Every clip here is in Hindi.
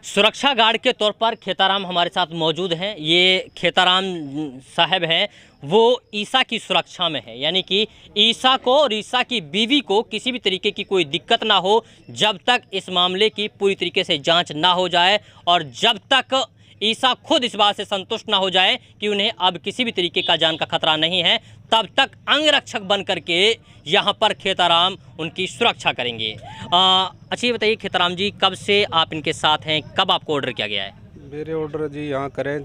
सुरक्षा गार्ड के तौर पर खेताराम हमारे साथ मौजूद हैं। ये खेताराम साहब हैं, वो ईसा की सुरक्षा में है, यानी कि ईसा को और ईसा की बीवी को किसी भी तरीके की कोई दिक्कत ना हो जब तक इस मामले की पूरी तरीके से जांच ना हो जाए और जब तक ईसा खुद इस बात से संतुष्ट ना हो जाए कि उन्हें अब किसी भी तरीके का जान का खतरा नहीं है, तब तक अंगरक्षक बन करके यहाँ पर खेताराम उनकी सुरक्षा करेंगे। अच्छा ये बताइए खेताराम जी, कब से आप इनके साथ हैं, कब आपको ऑर्डर किया गया है? मेरे ऑर्डर जी यहाँ करें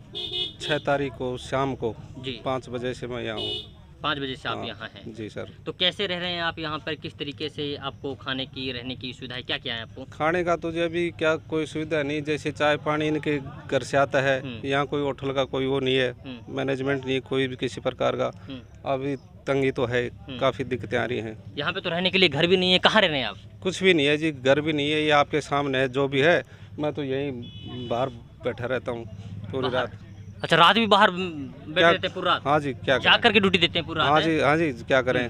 6 तारीख को शाम को जी 5 बजे से मैं यहाँ हूँ। 5 बजे से आप हाँ, यहाँ हैं? जी सर। तो कैसे रह रहे हैं आप यहाँ पर, किस तरीके से आपको खाने की रहने की सुविधाएं क्या क्या है आपको? खाने का तो जी अभी क्या कोई सुविधा नहीं, जैसे चाय पानी इनके घर से आता है, यहाँ कोई होटल का कोई वो नहीं है, मैनेजमेंट नहीं कोई भी किसी प्रकार का। अभी तंगी तो है, काफ़ी दिक्कतें आ रही हैं। यहाँ पे तो रहने के लिए घर भी नहीं है, कहाँ रह रहे हैं आप? कुछ भी नहीं है जी, घर भी नहीं है, ये आपके सामने है जो भी है। मैं तो यहीं बाहर बैठा रहता हूँ पूरी रात। अच्छा, रात भी बाहर बैठे रहते हैं पूरी रात? हाँ जी, क्या जा करके ड्यूटी देते हैं पूरी रात? हाँ जी क्या करें,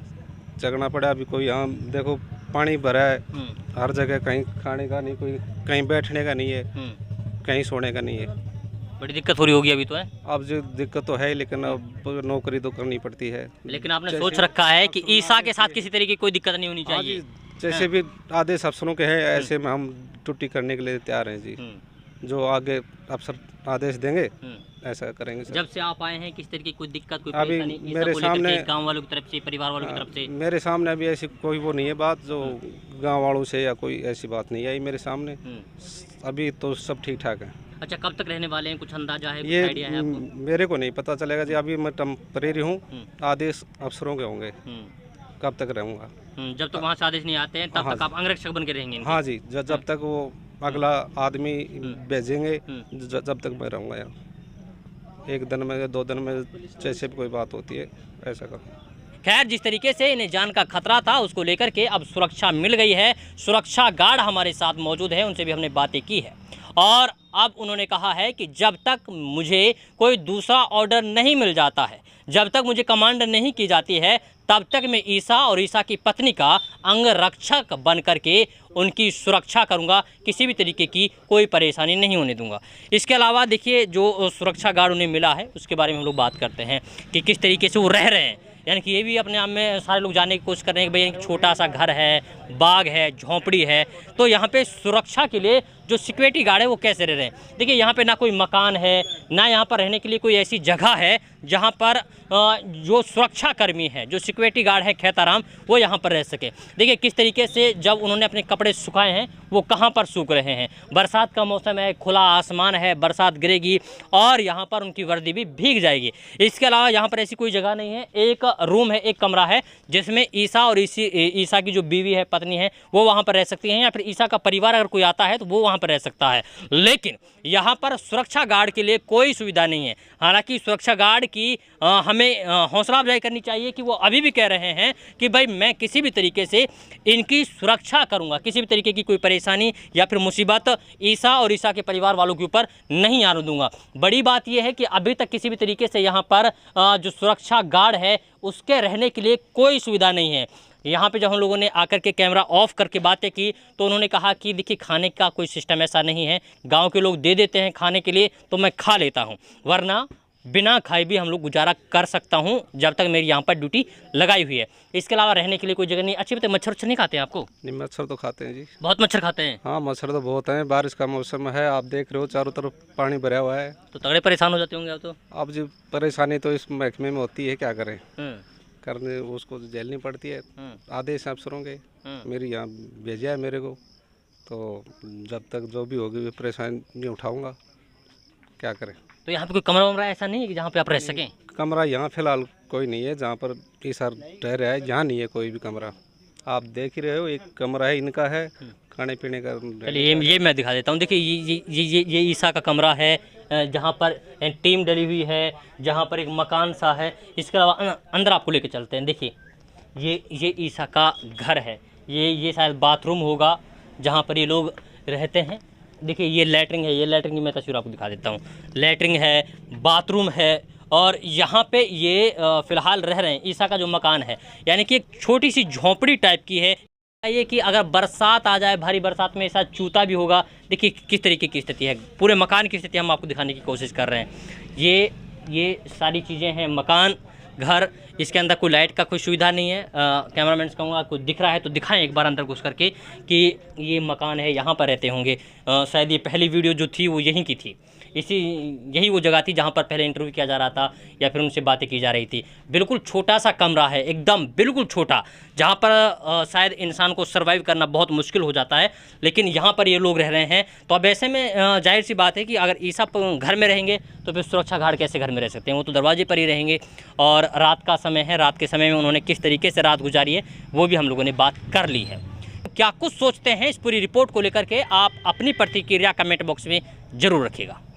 जगना पड़ा। अभी कोई यहाँ देखो पानी भरा है हर जगह, कहीं खाने का नहीं, कोई कहीं बैठने का नहीं है, कहीं सोने का नहीं है। बड़ी दिक्कत हो रही होगी अभी तो है? अब जो दिक्कत तो है, लेकिन अब नौकरी तो करनी पड़ती है। लेकिन आपने सोच रखा है कि ईसा के साथ किसी तरीके की कोई दिक्कत नहीं होनी चाहिए? जैसे भी आदेश अफसरों के हैं ऐसे में हम ड्यूटी करने के लिए तैयार हैं जी। जो आगे अफसर आदेश देंगे ऐसा करेंगे सर। जब से आप आए हैं किस तरीके की कोई दिक्कत, कोई अभी परेशानी मेरे सामने गांव वालों की तरफ से, परिवार वालों की तरफ से? मेरे सामने अभी ऐसी कोई वो नहीं है बात जो गांव वालों से या कोई ऐसी बात नहीं आई मेरे सामने। अभी तो सब ठीक ठाक है। अच्छा, कब तक रहने वाले हैं, कुछ अंदाजा है, कुछ ये आइडिया है आपको? मेरे को नहीं पता चलेगा जी, अभी मैं टेम्परेरी हूँ, आदेश अफसरों के होंगे, कब तक रहूँगा। जब तक वहाँ से आदेश नहीं आते हैं तब तक आप अंगरक्षक बन के रहेंगे? हाँ जी, जब तक वो अगला आदमी भेजेंगे जब तक मैं रहूँगा यहाँ। 1 दिन में 2 दिन में जैसे भी कोई बात होती है ऐसा करूँ। खैर, जिस तरीके से इन्हें जान का खतरा था उसको लेकर के अब सुरक्षा मिल गई है। सुरक्षा गार्ड हमारे साथ मौजूद है, उनसे भी हमने बातें की है और अब उन्होंने कहा है कि जब तक मुझे कोई दूसरा ऑर्डर नहीं मिल जाता है, जब तक मुझे कमांड नहीं की जाती है, तब तक मैं ईसा और ईसा की पत्नी का अंगरक्षक बन करके उनकी सुरक्षा करूंगा, किसी भी तरीके की कोई परेशानी नहीं होने दूंगा। इसके अलावा देखिए, जो सुरक्षा गार्ड उन्हें मिला है उसके बारे में हम लोग बात करते हैं कि किस तरीके से वो रह रहे हैं। यानी कि ये भी अपने आप में सारे लोग जानने की कोशिश कर रहे हैं कि भाई एक छोटा सा घर है, बाग है, झोंपड़ी है, तो यहाँ पे सुरक्षा के लिए जो सिक्योरिटी गार्ड है वो कैसे रह रहे हैं। देखिए, यहाँ पे ना कोई मकान है, ना यहाँ पर रहने के लिए कोई ऐसी जगह है जहाँ पर जो सुरक्षा कर्मी है, जो सिक्योरिटी गार्ड है खेताराम, वो यहाँ पर रह सके। देखिए किस तरीके से जब उन्होंने अपने कपड़े सुखाए हैं वो कहाँ पर सूख रहे हैं। बरसात का मौसम है, खुला आसमान है, बरसात गिरेगी और यहाँ पर उनकी वर्दी भी भीग जाएगी। इसके अलावा यहाँ पर ऐसी कोई जगह नहीं है, एक रूम है, एक कमरा है जिसमें ईसा और ईसा की जो बीवी है, पत्नी है, वो वहाँ पर रह सकती हैं, या फिर ईसा का परिवार अगर कोई आता है तो वो वहाँ पर रह सकता है। लेकिन यहाँ पर सुरक्षा गार्ड के लिए कोई सुविधा नहीं है। हालांकि सुरक्षा गार्ड की हमें हौसला अफजाई करनी चाहिए कि वो अभी भी कह रहे हैं कि भाई मैं किसी भी तरीके से इनकी सुरक्षा करूंगा, किसी भी तरीके की कोई परेशानी या फिर मुसीबत ईसा और ईसा के परिवार वालों के ऊपर नहीं आने दूंगा। बड़ी बात यह है कि अभी तक किसी भी तरीके से यहाँ पर जो सुरक्षा गार्ड है उसके रहने के लिए कोई सुविधा नहीं है। यहाँ पे जब हम लोगों ने आकर के कैमरा ऑफ करके बातें की तो उन्होंने कहा कि देखिए, खाने का कोई सिस्टम ऐसा नहीं है, गांव के लोग दे देते हैं खाने के लिए तो मैं खा लेता हूँ, वरना बिना खाए भी हम लोग गुजारा कर सकता हूँ जब तक मेरी यहाँ पर ड्यूटी लगाई हुई है। इसके अलावा रहने के लिए कोई जगह नहीं। अच्छी बात है, मच्छर नहीं खाते हैं आपको? नहीं, मच्छर तो खाते हैं जी, बहुत मच्छर खाते हैं। हाँ, मच्छर तो बहुत हैं, बारिश का मौसम है, आप देख रहे हो चारों तरफ पानी भरा हुआ है, तो तगड़े परेशान हो जाते होंगे आप तो? अब जी परेशानी तो इस महकमे में होती है, क्या करें, करने उसको झेलनी पड़ती है। आदेश अफसरों के मेरी यहाँ भेजा है मेरे को, तो जब तक जो भी होगी परेशानी उठाऊंगा, क्या करें। तो यहाँ पे कोई कमरा वमरा ऐसा नहीं है कि जहाँ पे आप रह सकें? कमरा यहाँ फिलहाल कोई नहीं है, जहाँ पर ईसा रह रहा है यहाँ नहीं है कोई भी कमरा। आप देख ही रहे हो, एक कमरा है इनका है, खाने पीने का। चलिए ये मैं दिखा देता हूँ। देखिए ये ईसा का कमरा है जहाँ पर टीम डली हुई है, जहाँ पर एक मकान सा है। इसके अलावा अंदर आपको लेके चलते हैं। देखिए ये ईसा का घर है, ये शायद बाथरूम होगा जहाँ पर ये लोग रहते हैं। देखिए ये लैट्रिन है, ये लैट्रिन की मैं तस्वीर आपको दिखा देता हूँ। लैट्रिन है, बाथरूम है और यहाँ पे ये फ़िलहाल रह रहे हैं। ईसा का जो मकान है यानी कि एक छोटी सी झोंपड़ी टाइप की है। ये कि अगर बरसात आ जाए, भारी बरसात में ऐसा चूता भी होगा। देखिए किस तरीके की स्थिति है, पूरे मकान की स्थिति हम आपको दिखाने की कोशिश कर रहे हैं। ये सारी चीज़ें हैं, मकान, घर, इसके अंदर कोई लाइट का कोई सुविधा नहीं है। कैमरामैन से कहूँगा कुछ दिख रहा है तो दिखाएं एक बार अंदर घुस करके कि ये मकान है, यहाँ पर रहते होंगे। शायद ये पहली वीडियो जो थी वो यहीं की थी, यही वो जगह थी जहाँ पर पहले इंटरव्यू किया जा रहा था या फिर उनसे बातें की जा रही थी। बिल्कुल छोटा सा कमरा है, एकदम बिल्कुल छोटा, जहाँ पर शायद इंसान को सर्वाइव करना बहुत मुश्किल हो जाता है, लेकिन यहाँ पर ये लोग रह रहे हैं। तो अब ऐसे में जाहिर सी बात है कि अगर ये सब घर में रहेंगे तो फिर सुरक्षा गार्ड कैसे घर में रह सकते हैं, वो तो दरवाजे पर ही रहेंगे। और रात का समय है, रात के समय में उन्होंने किस तरीके से रात गुजारी है वो भी हम लोगों ने बात कर ली है। क्या कुछ सोचते हैं इस पूरी रिपोर्ट को लेकर के, आप अपनी प्रतिक्रिया कमेंट बॉक्स में ज़रूर रखिएगा।